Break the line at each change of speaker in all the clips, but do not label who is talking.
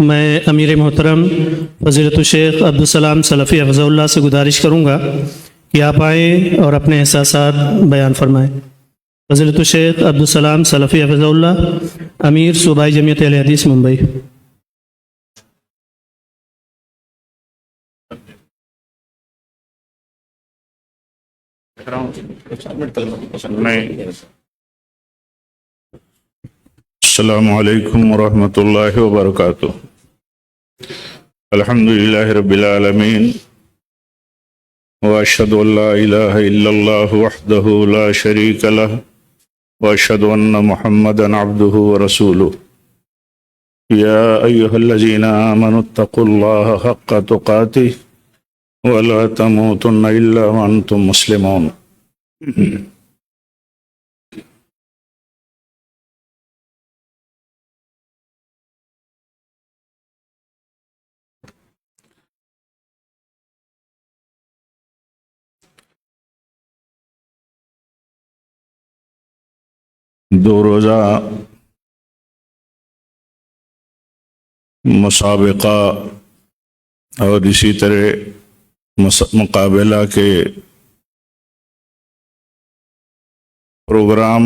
میں امیر محترم فضیلت الشیخ عبدالسلام سلفی حفظہ اللہ سے گزارش کروں گا کہ آپ آئیں اور اپنے احساسات بیان فرمائیں۔ فضیلت الشیخ عبدالسلام سلفی حفظہ اللہ، امیر صوبائی جمعیت اہل حدیث ممبئی۔
السلام علیکم ورحمۃ اللہ وبرکاتہ۔ الحمد للہ رب العالمین، واشہد ان لا الہ الا اللہ وحدہ لا شریک لہ، واشہد ان محمدا عبدہ ورسولہ۔ یا ایہا الذین آمنوا اتقوا اللہ حق تقاتہ ولا تموتن الا وانتم مسلمون۔ دو روزہ مسابقہ اور اسی طرح مقابلہ کے پروگرام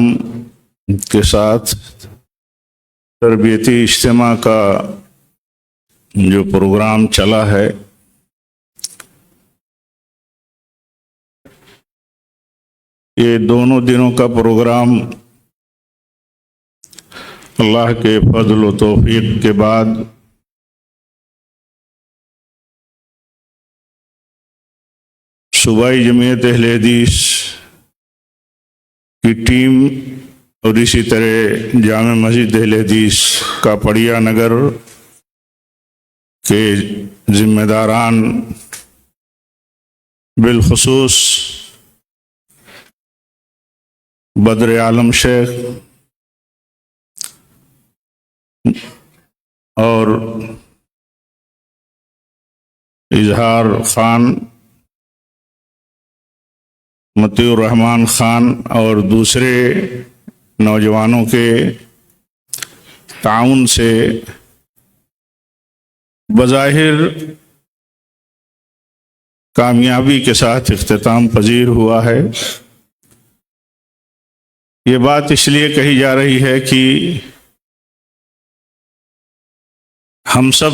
کے ساتھ تربیتی اجتماع کا جو پروگرام چلا ہے، یہ دونوں دنوں کا پروگرام اللہ کے فضل و توفیق کے بعد صوبائی جمعیت اہل حدیث کی ٹیم اور اسی طرح جامع مسجد اہل حدیث کاپڑیا نگر کے ذمہ داران، بالخصوص بدر عالم شیخ اور اظہار خان، مطیع الرحمان خان اور دوسرے نوجوانوں کے تعاون سے بظاہر کامیابی کے ساتھ اختتام پذیر ہوا ہے۔ یہ بات اس لیے کہی جا رہی ہے کہ ہم سب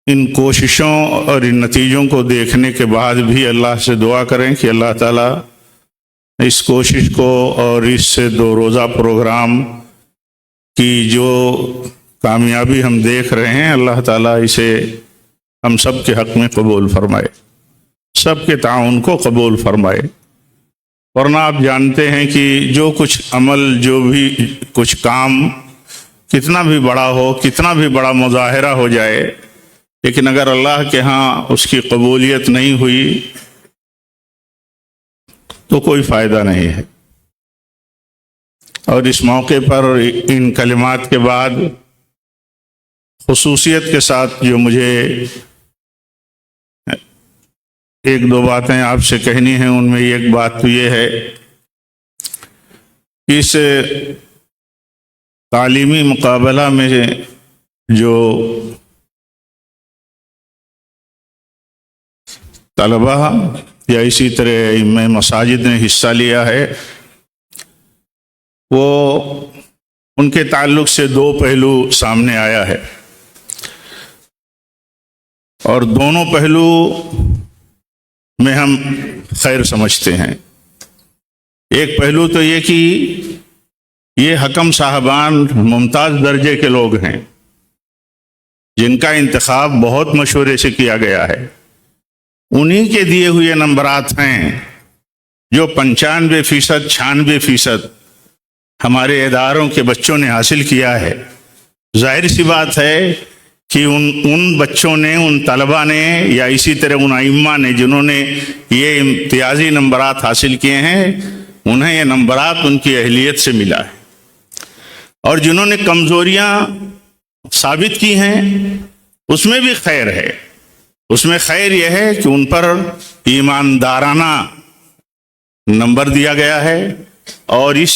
ان کوششوں اور ان نتیجوں کو دیکھنے کے بعد بھی اللہ سے دعا کریں کہ اللہ تعالیٰ اس کوشش کو اور اس دو روزہ پروگرام کی جو کامیابی ہم دیکھ رہے ہیں، اللہ تعالیٰ اسے ہم سب کے حق میں قبول فرمائے، سب کے تعاون کو قبول فرمائے۔ ورنہ آپ جانتے ہیں کہ جو کچھ عمل، جو بھی کچھ کام، کتنا بھی بڑا ہو، کتنا بھی بڑا مظاہرہ ہو جائے، لیکن اگر اللہ کے ہاں اس کی قبولیت نہیں ہوئی تو کوئی فائدہ نہیں ہے۔ اور اس موقع پر ان کلمات کے بعد خصوصیت کے ساتھ جو مجھے ایک دو باتیں آپ سے کہنی ہیں، ان میں ایک بات تو یہ ہے کہ اس تعلیمی مقابلہ میں جو طلبہ یا اسی طرح ائمہ مساجد نے حصہ لیا ہے، وہ ان کے تعلق سے دو پہلو سامنے آیا ہے، اور دونوں پہلو میں ہم خیر سمجھتے ہیں۔ ایک پہلو تو یہ کہ یہ حکم صاحبان ممتاز درجے کے لوگ ہیں، جن کا انتخاب بہت مشورے سے کیا گیا ہے، انہی کے دیے ہوئے نمبرات ہیں جو 95%، 96% ہمارے اداروں کے بچوں نے حاصل کیا ہے۔ ظاہر سی بات ہے کہ ان بچوں نے، ان طلبہ نے یا اسی طرح ان ائمہ نے جنہوں نے یہ امتیازی نمبرات حاصل کیے ہیں، انہیں یہ نمبرات ان کی اہلیت سے ملا ہے، اور جنہوں نے کمزوریاں ثابت کی ہیں اس میں بھی خیر ہے۔ اس میں خیر یہ ہے کہ ان پر ایماندارانہ نمبر دیا گیا ہے، اور اس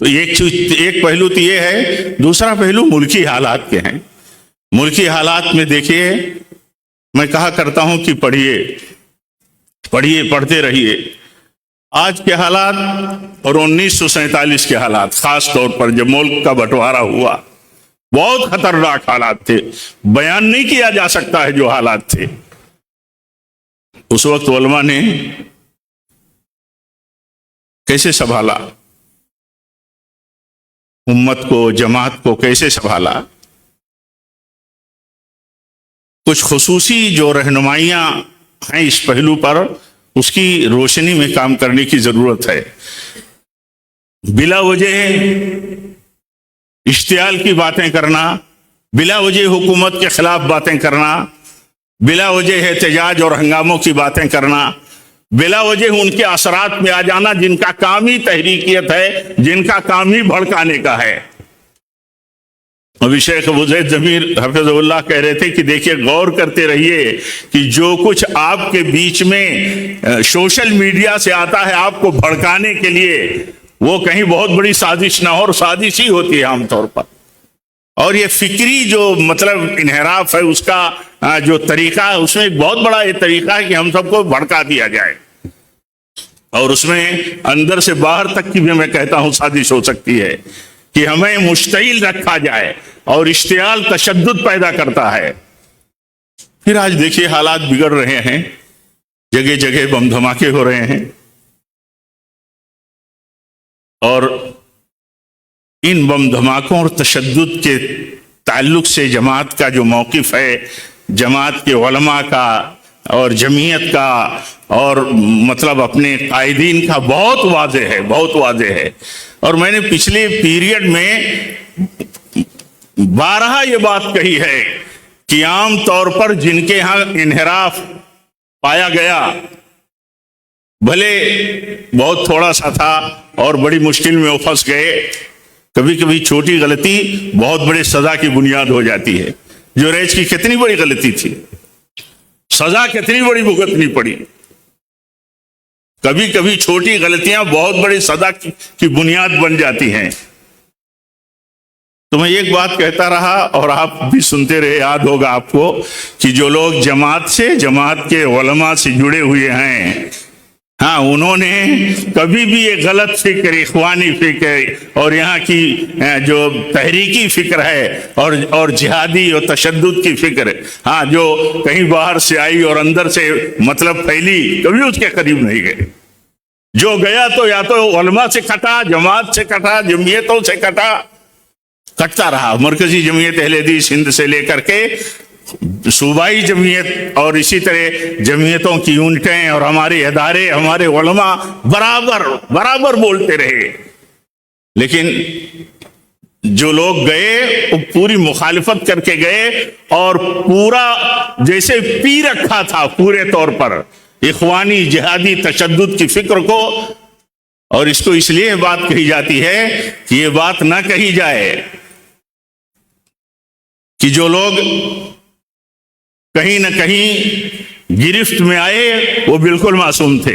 تو ایک پہلو تو یہ ہے، دوسرا پہلو ملکی حالات کے ہیں۔ ملکی حالات میں دیکھیے، میں کہا کرتا ہوں کہ پڑھتے رہیے۔ آج کے حالات اور 1947 کے حالات، خاص طور پر جب ملک کا بٹوارا ہوا، بہت خطرناک حالات تھے، بیان نہیں کیا جا سکتا ہے جو حالات تھے۔ اس وقت علماء نے کیسے سنبھالا امت کو، جماعت کو کیسے سنبھالا؟ کچھ خصوصی جو رہنمائیاں ہیں اس پہلو پر، اس کی روشنی میں کام کرنے کی ضرورت ہے۔ بلا وجہ اشتعال کی باتیں کرنا، بلا وجہ حکومت کے خلاف باتیں کرنا، بلا وجہ احتجاج اور ہنگاموں کی باتیں کرنا، بلا وجہ ان کے اثرات میں آ جانا جن کا کام ہی تحریکیت ہے، جن کا کام ہی بھڑکانے کا ہے۔ ابھی شیخ ابو زید ضمیر حفظہ اللہ کہہ رہے تھے کہ دیکھیے، غور کرتے رہیے کہ جو کچھ آپ کے بیچ میں سوشل میڈیا سے آتا ہے آپ کو بھڑکانے کے لیے، وہ کہیں بہت بڑی سازش نہ ہو، اور سازش ہی ہوتی ہے عام طور پر۔ اور یہ فکری جو مطلب انحراف ہے، اس کا جو طریقہ ہے، اس میں ایک بہت بڑا یہ طریقہ ہے کہ ہم سب کو بھڑکا دیا جائے، اور اس میں اندر سے باہر تک کی بھی میں کہتا ہوں سازش ہو سکتی ہے کہ ہمیں مشتعل رکھا جائے، اور اشتعال تشدد پیدا کرتا ہے۔ پھر آج دیکھیے حالات بگڑ رہے ہیں، جگہ جگہ بم دھماکے ہو رہے ہیں، اور ان بم دھماکوں اور تشدد کے تعلق سے جماعت کا جو موقف ہے، جماعت کے علماء کا اور جمعیت کا اور مطلب اپنے قائدین کا بہت واضح ہے، بہت واضح ہے۔ اور میں نے پچھلے پیریڈ میں بارہا یہ بات کہی ہے کہ عام طور پر جن کے ہاں انحراف پایا گیا، بھلے بہت تھوڑا سا تھا اور بڑی مشکل میں وہ پھنس گئے، کبھی کبھی چھوٹی غلطی بہت بڑے سزا کی بنیاد ہو جاتی ہے۔ جو ریچ کی کتنی بڑی غلطی تھی، سزا کتنی بڑی بھگتنی پڑی۔ کبھی کبھی چھوٹی غلطیاں بہت بڑی سزا کی بنیاد بن جاتی ہیں۔ تو میں ایک بات کہتا رہا اور آپ بھی سنتے رہے، یاد ہوگا آپ کو کہ جو لوگ جماعت کے علماء سے جڑے ہوئے ہیں، ہاں، انہوں نے کبھی بھی یہ غلط فکر، اخوانی فکر اور یہاں کی جو تحریکی فکر ہے اور جہادی اور تشدد کی فکر، ہاں، جو کہیں باہر سے آئی اور اندر سے مطلب پھیلی، کبھی اس کے قریب نہیں گئے۔ جو گیا تو یا تو علماء سے کٹا، جماعت سے کٹا، جمعیتوں سے کٹتا رہا۔ مرکزی جمعیت اہل حدیث ہند سے لے کر کے صوبائی جمعیت اور اسی طرح جمعیتوں کی یونٹیں اور ہمارے ادارے، ہمارے علماء برابر بولتے رہے، لیکن جو لوگ گئے وہ پوری مخالفت کر کے گئے، اور پورا جیسے پی رکھا تھا پورے طور پر اخوانی جہادی تشدد کی فکر کو۔ اور اس کو اس لیے بات کہی جاتی ہے کہ یہ بات نہ کہی جائے کہ جو لوگ کہیں نہ کہیں گرفت میں آئے وہ بالکل معصوم تھے،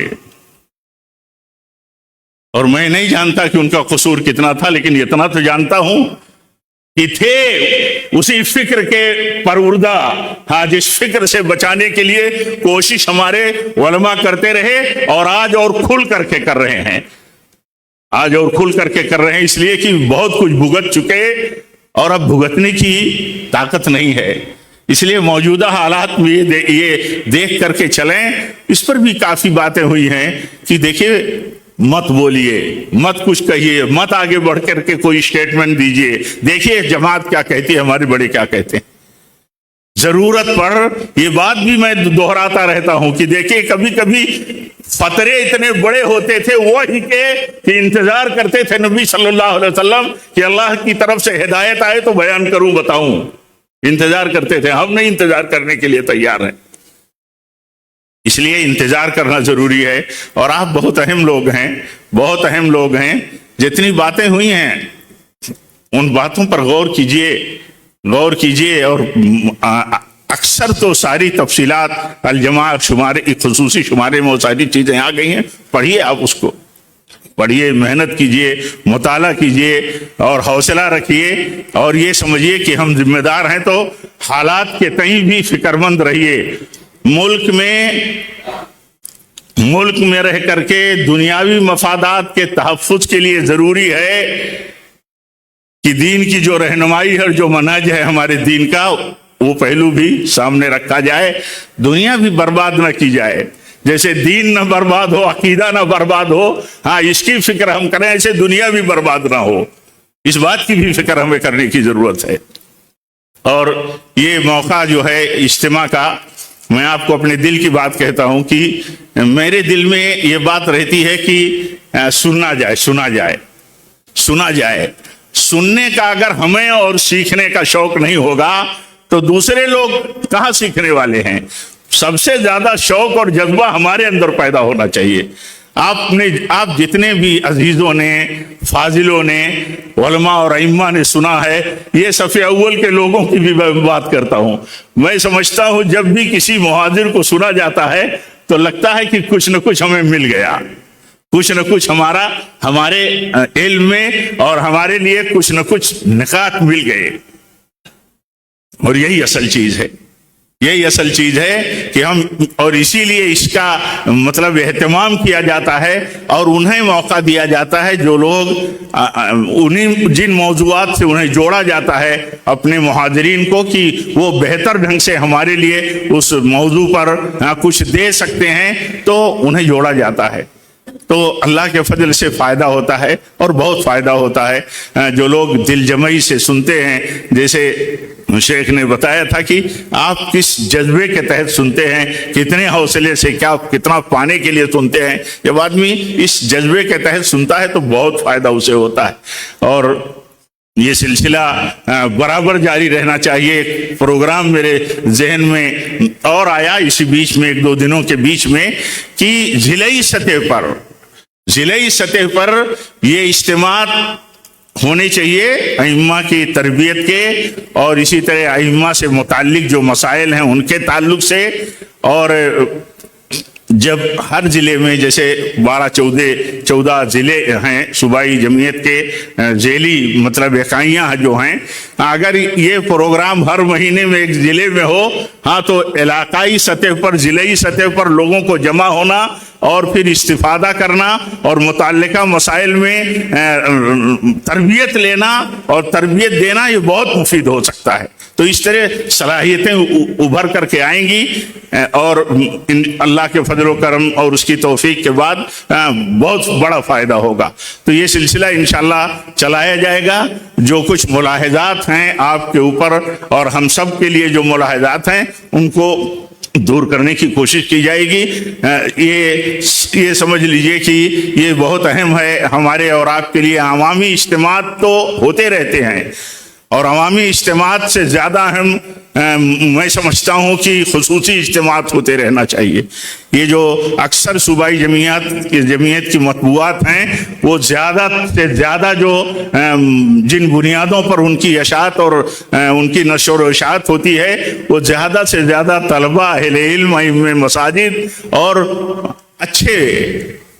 اور میں نہیں جانتا کہ ان کا قصور کتنا تھا، لیکن اتنا تو جانتا ہوں کہ تھے اسی فکر کے پروردہ، ہاں، جس فکر سے بچانے کے لیے کوشش ہمارے علماء کرتے رہے، اور آج اور کھل کر کے کر رہے ہیں، آج اور کھل کر کے کر رہے ہیں، اس لیے کہ بہت کچھ بھگت چکے اور اب بھگتنے کی طاقت نہیں ہے۔ اس لیے موجودہ حالات میں یہ دیکھ کر کے چلیں۔ اس پر بھی کافی باتیں ہوئی ہیں کہ دیکھیے، مت بولیے، مت کچھ کہیے، مت آگے بڑھ کر کے کوئی سٹیٹمنٹ دیجئے، دیکھیے جماعت کیا کہتی ہے، ہمارے بڑے کیا کہتے ہیں۔ ضرورت پر یہ بات بھی میں دہراتا رہتا ہوں کہ دیکھیے، کبھی کبھی فترے اتنے بڑے ہوتے تھے وہی کہ انتظار کرتے تھے نبی صلی اللہ علیہ وسلم کہ اللہ کی طرف سے ہدایت آئے تو بیان کروں، بتاؤں، انتظار کرتے تھے۔ ہم نہیں انتظار کرنے کے لیے تیار ہیں، اس لیے انتظار کرنا ضروری ہے۔ اور آپ بہت اہم لوگ ہیں، جتنی باتیں ہوئی ہیں ان باتوں پر غور کیجئے، اور اکثر تو ساری تفصیلات الجماع شمارے، خصوصی شمارے میں وہ ساری چیزیں آ گئی ہیں، پڑھیے آپ اس کو۔ پڑھیے، محنت کیجیے، مطالعہ کیجیے اور حوصلہ رکھیے، اور یہ سمجھیے کہ ہم ذمہ دار ہیں، تو حالات کے تئیں بھی فکر مند رہیے۔ ملک میں رہ کر کے دنیاوی مفادات کے تحفظ کے لیے ضروری ہے کہ دین کی جو رہنمائی ہے، جو منہج ہے ہمارے دین کا، وہ پہلو بھی سامنے رکھا جائے، دنیا بھی برباد نہ کی جائے۔ جیسے دین نہ برباد ہو، عقیدہ نہ برباد ہو، ہاں اس کی فکر ہم کریں، ایسے دنیا بھی برباد نہ ہو، اس بات کی بھی فکر ہمیں کرنے کی ضرورت ہے۔ اور یہ موقع جو ہے اجتماع کا، میں آپ کو اپنے دل کی بات کہتا ہوں کہ میرے دل میں یہ بات رہتی ہے کہ سنا جائے۔ سننے کا اگر ہمیں اور سیکھنے کا شوق نہیں ہوگا تو دوسرے لوگ کہاں سیکھنے والے ہیں؟ سب سے زیادہ شوق اور جذبہ ہمارے اندر پیدا ہونا چاہیے۔ آپ جتنے بھی عزیزوں نے، فاضلوں نے، علماء اور ائمہ نے سنا ہے، یہ صف اول کے لوگوں کی بھی میں بات کرتا ہوں، میں سمجھتا ہوں جب بھی کسی مہاجر کو سنا جاتا ہے تو لگتا ہے کہ کچھ نہ کچھ ہمیں مل گیا، کچھ نہ کچھ ہمارے علم میں اور ہمارے لیے کچھ نہ کچھ نکات مل گئے، اور یہی اصل چیز ہے کہ ہم، اور اسی لیے اس کا مطلب اہتمام کیا جاتا ہے اور انہیں موقع دیا جاتا ہے جو لوگ جن موضوعات سے انہیں جوڑا جاتا ہے اپنے مہاجرین کو، کہ وہ بہتر ڈھنگ سے ہمارے لیے اس موضوع پر کچھ دے سکتے ہیں، تو انہیں جوڑا جاتا ہے۔ تو اللہ کے فضل سے فائدہ ہوتا ہے، اور بہت فائدہ ہوتا ہے۔ جو لوگ دل جمعی سے سنتے ہیں، جیسے شیخ نے بتایا تھا کہ آپ کس جذبے کے تحت سنتے ہیں، کتنے حوصلے سے، کتنا پانے کے لیے سنتے ہیں۔ جب آدمی اس جذبے کے تحت سنتا ہے تو بہت فائدہ اسے ہوتا ہے، اور یہ سلسلہ برابر جاری رہنا چاہیے۔ پروگرام میرے ذہن میں اور آیا اسی بیچ میں، 1-2 دنوں کے بیچ میں، کہ ضلعی سطح پر یہ اجتماعات ہونے چاہیے ائمہ کی تربیت کے، اور اسی طرح ائمہ سے متعلق جو مسائل ہیں ان کے تعلق سے۔ اور جب ہر ضلع میں جیسے 12-14 ضلع ہیں صوبائی جمعیت کے ذیلی مطلب اکائیاں جو ہیں، اگر یہ پروگرام ہر مہینے میں ایک ضلع میں ہو، ہاں تو علاقائی سطح پر، ضلعی سطح پر لوگوں کو جمع ہونا اور پھر استفادہ کرنا اور متعلقہ مسائل میں تربیت لینا اور تربیت دینا، یہ بہت مفید ہو سکتا ہے۔ تو اس طرح صلاحیتیں ابھر کر کے آئیں گی، اور اللہ کے فضل و کرم اور اس کی توفیق کے بعد بہت بڑا فائدہ ہوگا۔ تو یہ سلسلہ انشاءاللہ چلایا جائے گا۔ جو کچھ ملاحظات ہیں آپ کے اوپر اور ہم سب کے لیے جو ملاحظات ہیں، ان کو دور کرنے کی کوشش کی جائے گی۔ یہ سمجھ لیجئے کہ یہ بہت اہم ہے ہمارے اور آپ کے لیے۔ عوامی اجتماعات تو ہوتے رہتے ہیں، اور عوامی اجتماعات سے زیادہ اہم میں سمجھتا ہوں کہ خصوصی اجتماعات ہوتے رہنا چاہیے۔ یہ جو اکثر صوبائی جمعیت کی مطبوعات ہیں، وہ زیادہ سے زیادہ جو جن بنیادوں پر ان کی اشاعت اور ان کی نشر و اشاعت ہوتی ہے، وہ زیادہ سے زیادہ طلبہ، اہل علم، ائمہ مساجد اور اچھے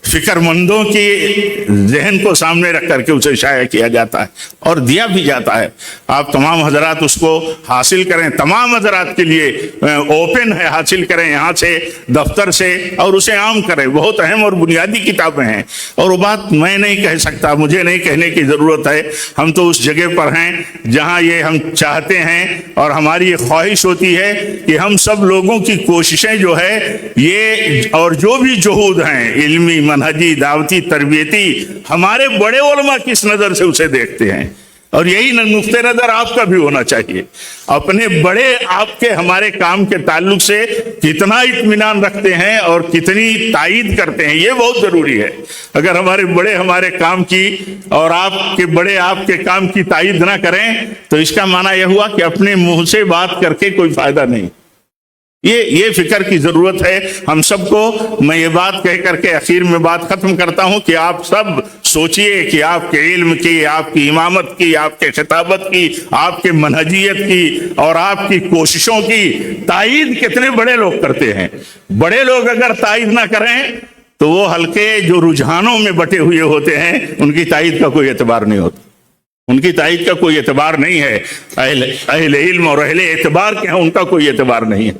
فکر مندوں کی ذہن کو سامنے رکھ کر کے اسے شائع کیا جاتا ہے اور دیا بھی جاتا ہے۔ آپ تمام حضرات اس کو حاصل کریں، تمام حضرات کے لیے اوپن ہے، حاصل کریں یہاں سے، دفتر سے، اور اسے عام کریں۔ بہت اہم اور بنیادی کتابیں ہیں، اور وہ بات میں نہیں کہہ سکتا، مجھے نہیں کہنے کی ضرورت ہے۔ ہم تو اس جگہ پر ہیں جہاں یہ ہم چاہتے ہیں اور ہماری یہ خواہش ہوتی ہے کہ ہم سب لوگوں کی کوششیں جو ہے یہ، اور جو بھی جہود ہیں علمی، منہجی، دعوتی، تربیتی، ہمارے بڑے علماء کس نظر سے اسے دیکھتے ہیں، اور یہی نقطہ نظر آپ کا بھی ہونا چاہیے۔ اپنے بڑے آپ کے ہمارے کام کے تعلق سے کتنا اطمینان رکھتے ہیں اور کتنی تائید کرتے ہیں، یہ بہت ضروری ہے۔ اگر ہمارے بڑے ہمارے کام کی اور آپ کے بڑے آپ کے کام کی تائید نہ کریں تو اس کا معنی یہ ہوا کہ اپنے منہ سے بات کر کے کوئی فائدہ نہیں۔ یہ فکر کی ضرورت ہے ہم سب کو۔ میں یہ بات کہہ کر کے اخیر میں بات ختم کرتا ہوں کہ آپ سب سوچئے کہ آپ کے علم کی، آپ کی امامت کی، آپ کے خطابت کی، آپ کے منہجیت کی اور آپ کی کوششوں کی تائید کتنے بڑے لوگ کرتے ہیں۔ بڑے لوگ اگر تائید نہ کریں تو وہ حلقے جو رجحانوں میں بٹے ہوئے ہوتے ہیں ان کی تائید کا کوئی اعتبار نہیں ہوتا، ان کی تائید کا کوئی اعتبار نہیں ہے۔ اہل علم اور اہل اعتبار کے ہیں ان کا کوئی اعتبار نہیں ہے۔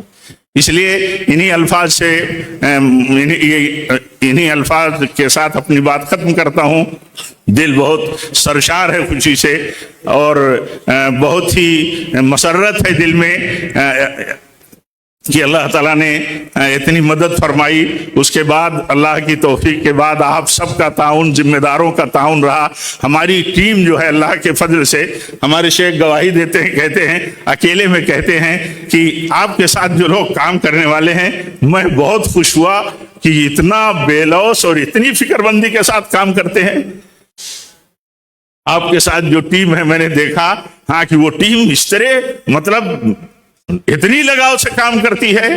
اس لیے انہی الفاظ کے ساتھ اپنی بات ختم کرتا ہوں۔ دل بہت سرشار ہے خوشی سے اور بہت ہی مسرت ہے دل میں کہ اللہ تعالیٰ نے اتنی مدد فرمائی۔ اس کے بعد اللہ کی توفیق کے بعد آپ سب کا تعاون، ذمہ داروں کا تعاون رہا۔ ہماری ٹیم جو ہے اللہ کے فضل سے، ہمارے شیخ گواہی دیتے ہیں، کہتے ہیں اکیلے میں کہتے ہیں کہ آپ کے ساتھ جو لوگ کام کرنے والے ہیں، میں بہت خوش ہوا کہ اتنا بے لوث اور اتنی فکر بندی کے ساتھ کام کرتے ہیں۔ آپ کے ساتھ جو ٹیم ہے میں نے دیکھا ہاں کہ وہ ٹیم اس طرح مطلب اتنی لگاؤ سے کام کرتی ہے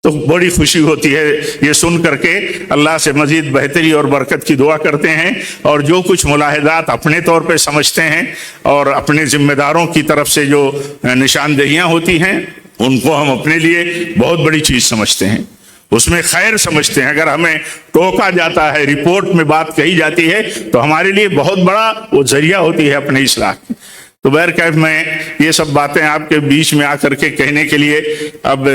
تو بڑی خوشی ہوتی ہے یہ سن کر کے۔ اللہ سے مزید بہتری اور برکت کی دعا کرتے ہیں، اور جو کچھ ملاحظات اپنے طور پہ سمجھتے ہیں اور اپنے ذمہ داروں کی طرف سے جو نشاندہیاں ہوتی ہیں ان کو ہم اپنے لیے بہت بڑی چیز سمجھتے ہیں، اس میں خیر سمجھتے ہیں۔ اگر ہمیں ٹوکا جاتا ہے، رپورٹ میں بات کہی جاتی ہے تو ہمارے لیے بہت بڑا وہ ذریعہ ہوتی ہے اپنے اصلاح کی۔ تو بہرکیف میں یہ سب باتیں آپ کے بیچ میں آ کر کے کہنے کے لیے اب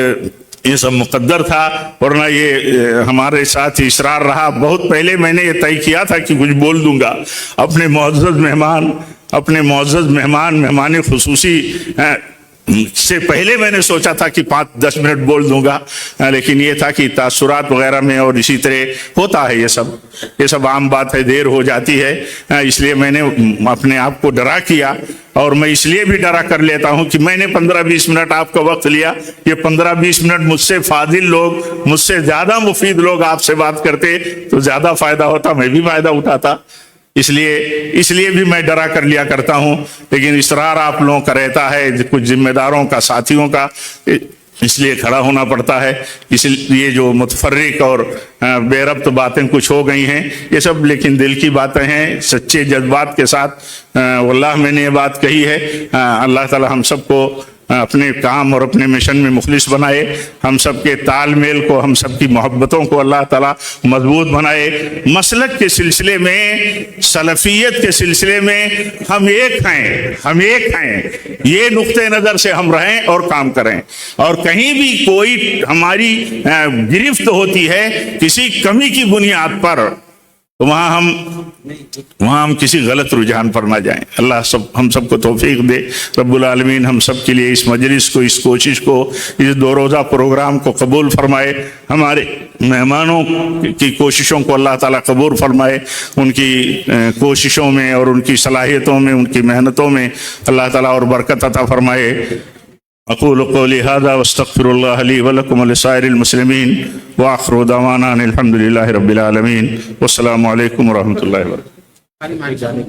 یہ سب مقدر تھا، ورنہ یہ ہمارے ساتھ اصرار رہا۔ بہت پہلے میں نے یہ طے کیا تھا کہ کچھ بول دوں گا، اپنے معزز مہمان خصوصی سے پہلے میں نے سوچا تھا کہ 5-10 منٹ بول دوں گا، لیکن یہ تھا کہ تاثرات وغیرہ میں اور اسی طرح ہوتا ہے، یہ سب عام بات ہے، دیر ہو جاتی ہے، اس لیے میں نے اپنے آپ کو ڈرا کیا۔ اور میں اس لیے بھی ڈرا کر لیتا ہوں کہ میں نے 15-20 منٹ آپ کا وقت لیا، یہ 15-20 منٹ مجھ سے فاضل لوگ، مجھ سے زیادہ مفید لوگ آپ سے بات کرتے تو زیادہ فائدہ ہوتا، میں بھی فائدہ اٹھاتا۔ اس لیے بھی میں ڈرا کر لیا کرتا ہوں، لیکن اصرار آپ لوگوں کا رہتا ہے، کچھ ذمہ داروں کا، ساتھیوں کا، اس لیے کھڑا ہونا پڑتا ہے۔ اس لیے جو متفرق اور بے ربط باتیں کچھ ہو گئی ہیں یہ سب لیکن دل کی باتیں ہیں، سچے جذبات کے ساتھ واللہ میں نے یہ بات کہی ہے۔ اللہ تعالی ہم سب کو اپنے کام اور اپنے مشن میں مخلص بنائے، ہم سب کے تال میل کو، ہم سب کی محبتوں کو اللہ تعالیٰ مضبوط بنائے۔ مسلک کے سلسلے میں، سلفیت کے سلسلے میں ہم ایک ہیں، یہ نقطۂ نظر سے ہم رہیں اور کام کریں، اور کہیں بھی کوئی ہماری گرفت ہوتی ہے کسی کمی کی بنیاد پر وہاں ہم کسی غلط رجحان پر نہ جائیں۔ اللہ ہم سب کو توفیق دے رب العالمین، ہم سب کے لیے اس مجلس کو، اس کوشش کو، اس 2 روزہ پروگرام کو قبول فرمائے، ہمارے مہمانوں کی کوششوں کو اللہ تعالیٰ قبول فرمائے، ان کی کوششوں میں اور ان کی صلاحیتوں میں، ان کی محنتوں میں اللہ تعالیٰ اور برکت عطا فرمائے۔ اقول قولی هذا واستغفر الله لي ولكم ولسائر المسلمين واخر دعوانا ان الحمد لله رب العالمين والسلام علیکم ورحمۃ اللہ وبرکاتہ۔